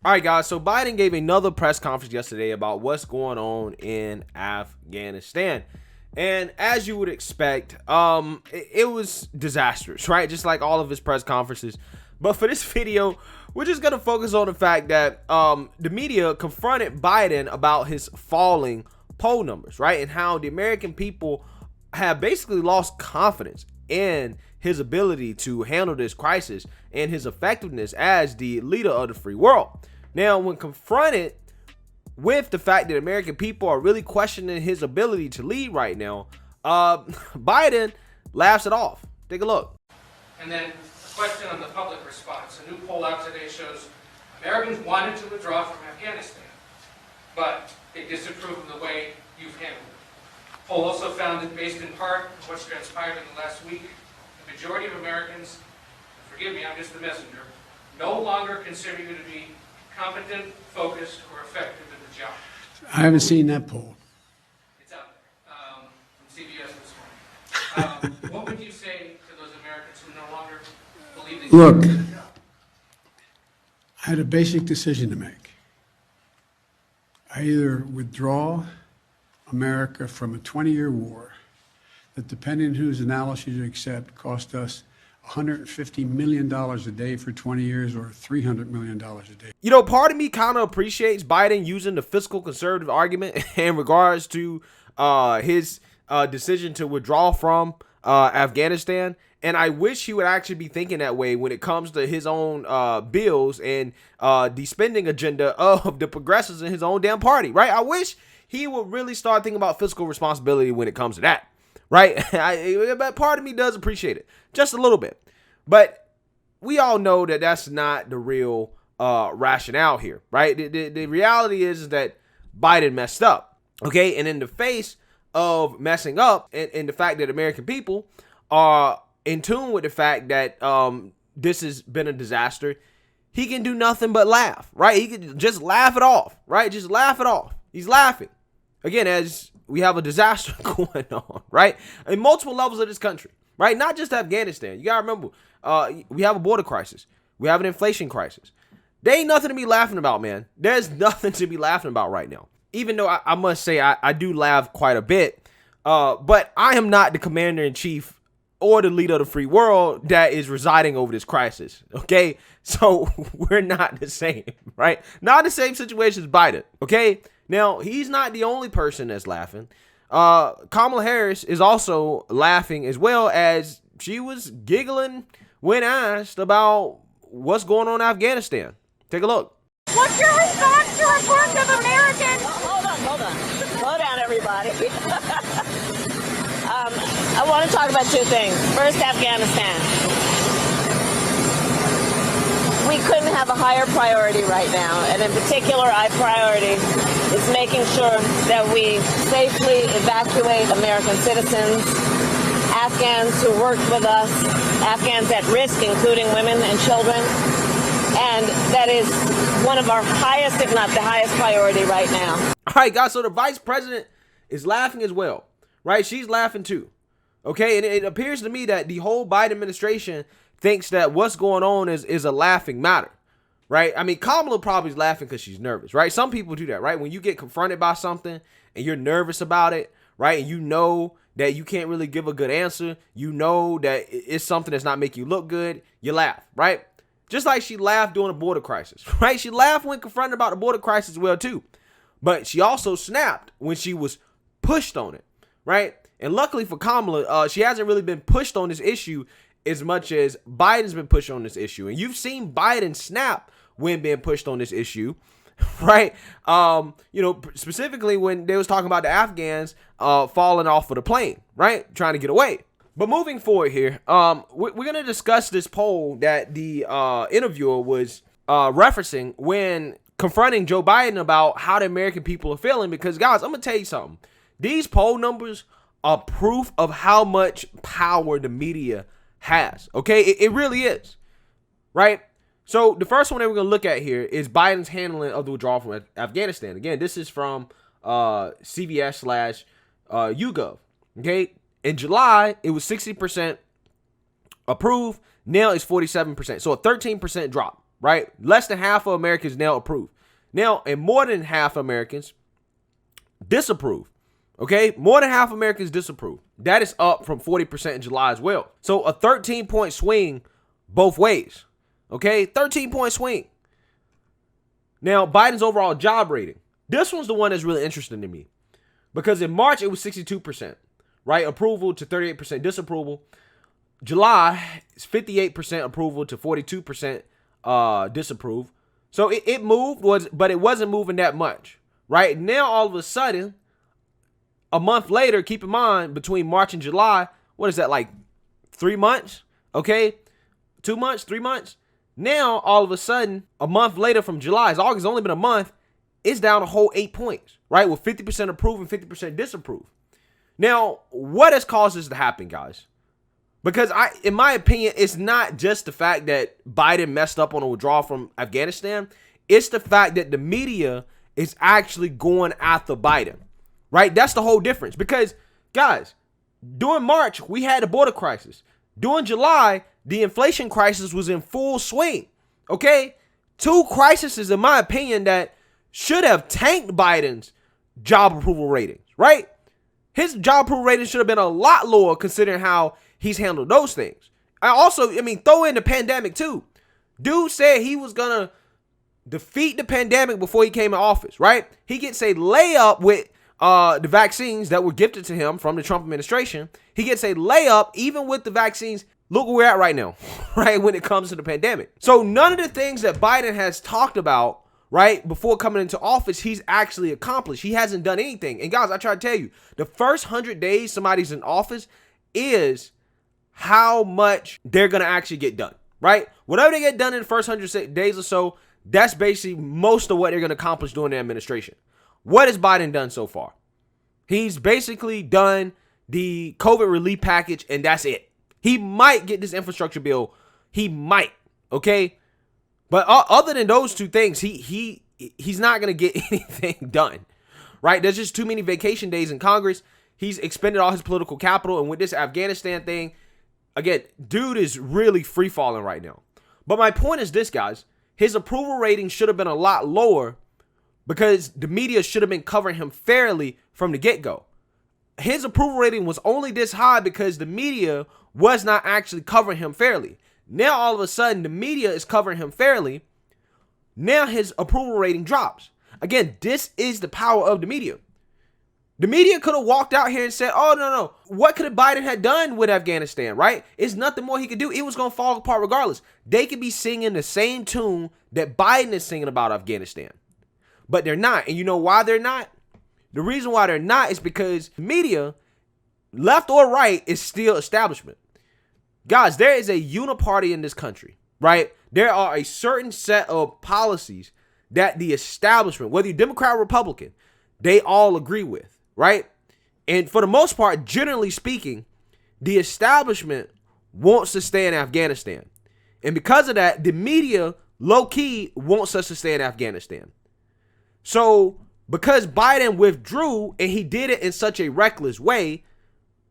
All right, guys. So Biden gave another press conference yesterday about what's going on in Afghanistan. And as you would expect, it was disastrous, right? Just like all of his press conferences. But for this video, we're just going to focus on the fact that the media confronted Biden about his falling poll numbers, right? And how the American people have basically lost confidence in his ability to handle this crisis and his effectiveness as the leader of the free world. Now, when confronted with the fact that American people are really questioning his ability to lead right now, Biden laughs it off. Take a look. And then a question on the public response. A new poll out today shows Americans wanted to withdraw from Afghanistan, but they disapprove of the way you've handled it. The poll also found that, based in part on what's transpired in the last week, the majority of Americans, forgive me, I'm just the messenger, no longer consider you to be competent, focused, or effective at the job. I haven't seen that poll. It's out there from CBS this morning. What would you say to those Americans who no longer believe they Look, can do the job? I had a basic decision to make. I either withdraw America from a 20-year war that, depending on whose analysis you accept, cost us $150 million a day for 20 years or $300 million a day. You know, part of me kind of appreciates Biden using the fiscal conservative argument in regards to his decision to withdraw from Afghanistan. And I wish he would actually be thinking that way when it comes to his own bills and the spending agenda of the progressives in his own damn party, right? I wish he would really start thinking about fiscal responsibility when it comes to that, right? But part of me does appreciate it, just a little bit. But we all know that that's not the real rationale here, right? The reality is that Biden messed up, okay? And in the face of messing up and the fact that American people are in tune with the fact that this has been a disaster, he can do nothing but laugh, right? He can just laugh it off, right? Just laugh it off. He's laughing. Again, as we have a disaster going on, right? In multiple levels of this country, right? Not just Afghanistan. You got to remember, we have a border crisis. We have an inflation crisis. There ain't nothing to be laughing about, man. There's nothing to be laughing about right now. Even though I must say I do laugh quite a bit, but I am not the commander-in-chief or the leader of the free world that is residing over this crisis, okay? So we're not the same, right? Not the same situation as Biden, okay? Now, he's not the only person that's laughing. Kamala Harris is also laughing as well, as she was giggling when asked about what's going on in Afghanistan. Take a look. What's your response to reports of Americans? Hold on. Slow down, everybody. I want to talk about two things. First, Afghanistan. We couldn't have a higher priority right now, and in particular, our priority is making sure that we safely evacuate American citizens, Afghans who worked with us, Afghans at risk, including women and children, and that is one of our highest, if not the highest priority right now. All right, guys, so the vice president is laughing as well, right? She's laughing too, okay? And it appears to me that the whole Biden administration thinks that what's going on is a laughing matter, right? I mean, Kamala probably is laughing because she's nervous, right? Some people do that, right? When you get confronted by something and you're nervous about it, right? And you know that you can't really give a good answer. You know that it's something that's not making you look good. You laugh, right? Just like she laughed during the border crisis, right? She laughed when confronted about the border crisis as well, too. But she also snapped when she was pushed on it, right? And luckily for Kamala, she hasn't really been pushed on this issue as much as Biden's been pushed on this issue. And you've seen Biden snap when being pushed on this issue, right? You know, specifically when they was talking about the Afghans falling off of the plane, right? Trying to get away. But moving forward here, we're going to discuss this poll that the interviewer was referencing when confronting Joe Biden about how the American people are feeling. Because, guys, I'm going to tell you something. These poll numbers are proof of how much power the media has, okay? It really is, right? So the first one that we're going to look at here is Biden's handling of the withdrawal from Afghanistan. Again, this is from CBS/YouGov, okay? In July, it was 60% approved. Now it's 47%. So a 13% drop, right? Less than half of Americans now approve. Now, and more than half of Americans disapprove. Okay, more than half of Americans disapprove. That is up from 40% in July as well. So a 13-point swing both ways. Okay, 13-point swing. Now, Biden's overall job rating. This one's the one that's really interesting to me. Because in March, it was 62%, right? Approval to 38% disapproval. July is 58% approval to 42% disapprove. So it moved, but it wasn't moving that much. Right now, all of a sudden, a month later, keep in mind, between March and July, what is that, like 3 months? Okay, 2 months, 3 months. Now, all of a sudden, a month later from July, it's August, only been a month, it's down a whole 8 points, right? With 50% approve and 50% disapprove. Now, what has caused this to happen, guys? Because in my opinion, it's not just the fact that Biden messed up on a withdrawal from Afghanistan. It's the fact that the media is actually going after Biden, right? That's the whole difference. Because, guys, during March, we had a border crisis. During July, the inflation crisis was in full swing, okay? Two crises, in my opinion, that should have tanked Biden's job approval ratings, right? His job approval rating should have been a lot lower considering how he's handled those things. I mean, throw in the pandemic too. Dude said he was going to defeat the pandemic before he came in office, right? He gets a layup with the vaccines that were gifted to him from the Trump administration. He gets a layup even with the vaccines. Look where we're at right now, right, when it comes to the pandemic. So none of the things that Biden has talked about, right, before coming into office, he's actually accomplished. He hasn't done anything. And guys, I try to tell you, the first 100 days somebody's in office is how much they're going to actually get done, right? Whatever they get done in the first 100 days or so, that's basically most of what they're going to accomplish during their administration. What has Biden done so far? He's basically done the COVID relief package, and that's it. He might get this infrastructure bill. He might, okay? But other than those two things, he's not going to get anything done, right? There's just too many vacation days in Congress. He's expended all his political capital. And with this Afghanistan thing, again, dude is really free falling right now. But my point is this, guys. His approval rating should have been a lot lower because the media should have been covering him fairly from the get-go. His approval rating was only this high because the media was not actually covering him fairly. Now, all of a sudden, the media is covering him fairly. Now, his approval rating drops. Again, this is the power of the media. The media could have walked out here and said, oh, no. What could Biden have done with Afghanistan, right? It's nothing more he could do. It was going to fall apart regardless. They could be singing the same tune that Biden is singing about Afghanistan. But they're not. And you know why they're not? The reason why they're not is because media, left or right, is still establishment. Guys, there is a uniparty in this country, right? There are a certain set of policies that the establishment, whether you're Democrat or Republican, they all agree with, right? And for the most part, generally speaking, the establishment wants to stay in Afghanistan. And because of that, the media, low-key, wants us to stay in Afghanistan. So, because Biden withdrew, and he did it in such a reckless way,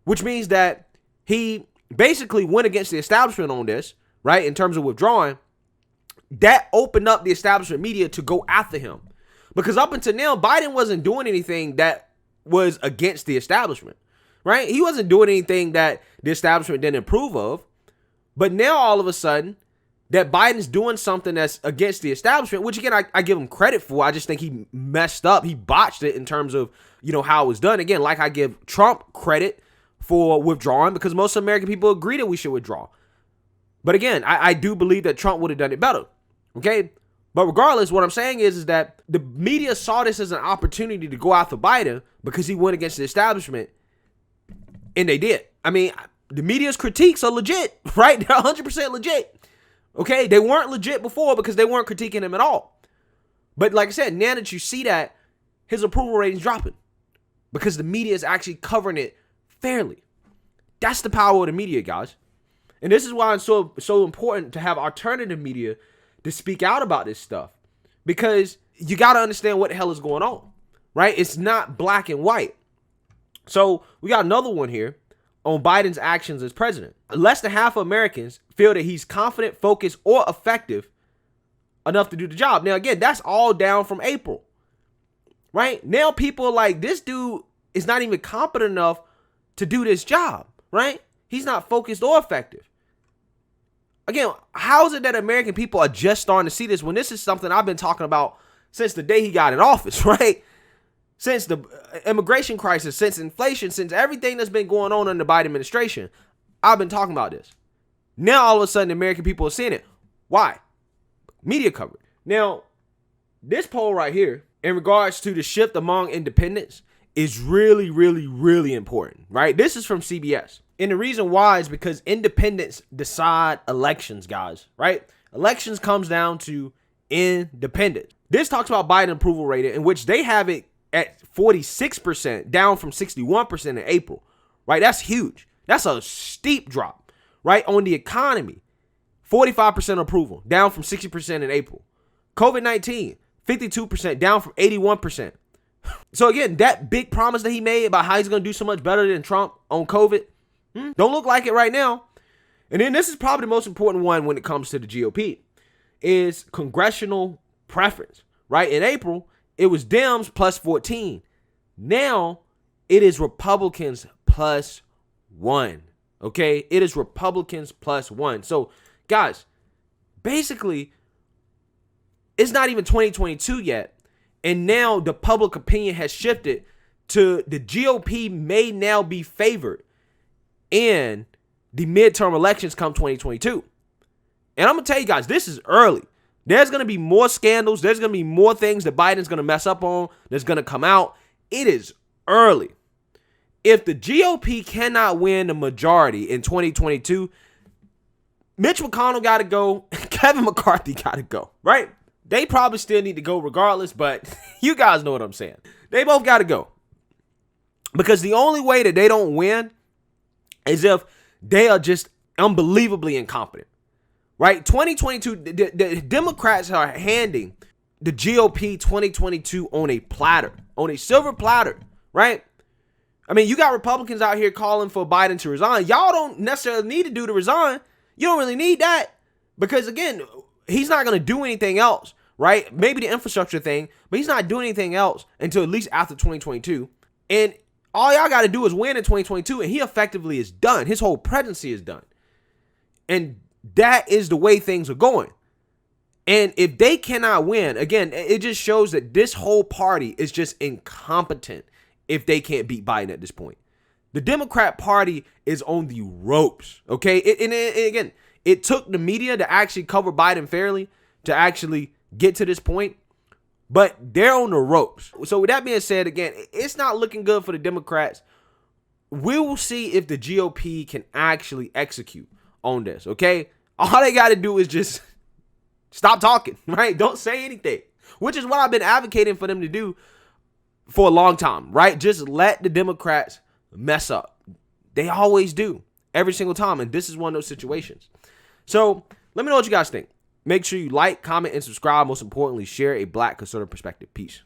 which means that he basically went against the establishment on this, right, in terms of withdrawing, that opened up the establishment media to go after him. Because up until now, Biden wasn't doing anything that was against the establishment, right? He wasn't doing anything that the establishment didn't approve of. But now, all of a sudden, that Biden's doing something that's against the establishment, which, again, I give him credit for. I just think he messed up. He botched it in terms of, how it was done. Again, like I give Trump credit for withdrawing because most American people agree that we should withdraw. But again, I do believe that Trump would have done it better. Okay? But regardless, what I'm saying is that the media saw this as an opportunity to go after Biden because he went against the establishment, and they did. I mean, the media's critiques are legit, right? They're 100% legit. Okay? They weren't legit before because they weren't critiquing him at all. But like I said, now that you see that, his approval rating's dropping because the media is actually covering it fairly. That's the power of the media, guys. And this is why it's so important to have alternative media to speak out about this stuff, because you got to understand what the hell is going on, right? It's not black and white. So we got another one here on Biden's actions as president. Less than half of Americans feel that he's confident, focused, or effective enough to do the job. Now, again, that's all down from April, right? Now people are like, this dude is not even competent enough to do this job, right? He's not focused or effective. Again, how is it that American people are just starting to see this when this is something I've been talking about since the day he got in office, right? Since the immigration crisis, since inflation, since everything that's been going on in the Biden administration, I've been talking about this. Now, all of a sudden, American people are seeing it. Why? Media coverage. Now, this poll right here, in regards to the shift among independents, is really, really, really important, right? This is from CBS. And the reason why is because independents decide elections, guys, right? Elections comes down to independents. This talks about Biden approval rating, in which they have it at 46%, down from 61% in April, right? That's huge. That's a steep drop, right? On the economy, 45% approval, down from 60% in April. COVID-19, 52%, down from 81%. So again, that big promise that he made about how he's going to do so much better than Trump on COVID, don't look like it right now. And then this is probably the most important one when it comes to the GOP, is congressional preference, right? In April, it was Dems plus 14. Now, it is Republicans plus 1, okay? It is Republicans plus 1. So, guys, basically, it's not even 2022 yet. And now the public opinion has shifted to the GOP may now be favored in the midterm elections come 2022. And I'm going to tell you guys, this is early. There's going to be more scandals. There's going to be more things that Biden's going to mess up on that's going to come out. It is early. If the GOP cannot win the majority in 2022, Mitch McConnell got to go. Kevin McCarthy got to go, right? They probably still need to go regardless, but you guys know what I'm saying. They both got to go. Because the only way that they don't win is if they are just unbelievably incompetent, right? 2022, the Democrats are handing the GOP 2022 on a platter, on a silver platter, right? I mean, you got Republicans out here calling for Biden to resign. Y'all don't necessarily need to do to resign. You don't really need that because, again, he's not going to do anything else, right? Maybe the infrastructure thing, but he's not doing anything else until at least after 2022. And all y'all got to do is win in 2022, and he effectively is done. His whole presidency is done. And that is the way things are going. And if they cannot win, again, it just shows that this whole party is just incompetent if they can't beat Biden at this point. The Democrat Party is on the ropes, okay? And again, it took the media to actually cover Biden fairly to actually get to this point, but they're on the ropes. So with that being said, again, it's not looking good for the Democrats. We will see if the GOP can actually execute on this, okay? All they got to do is just stop talking, right? Don't say anything, which is what I've been advocating for them to do for a long time, right? Just let the Democrats mess up. They always do, every single time, and this is one of those situations. So let me know what you guys think. Make sure you like, comment, and subscribe. Most importantly, share a Black conservative perspective. Peace.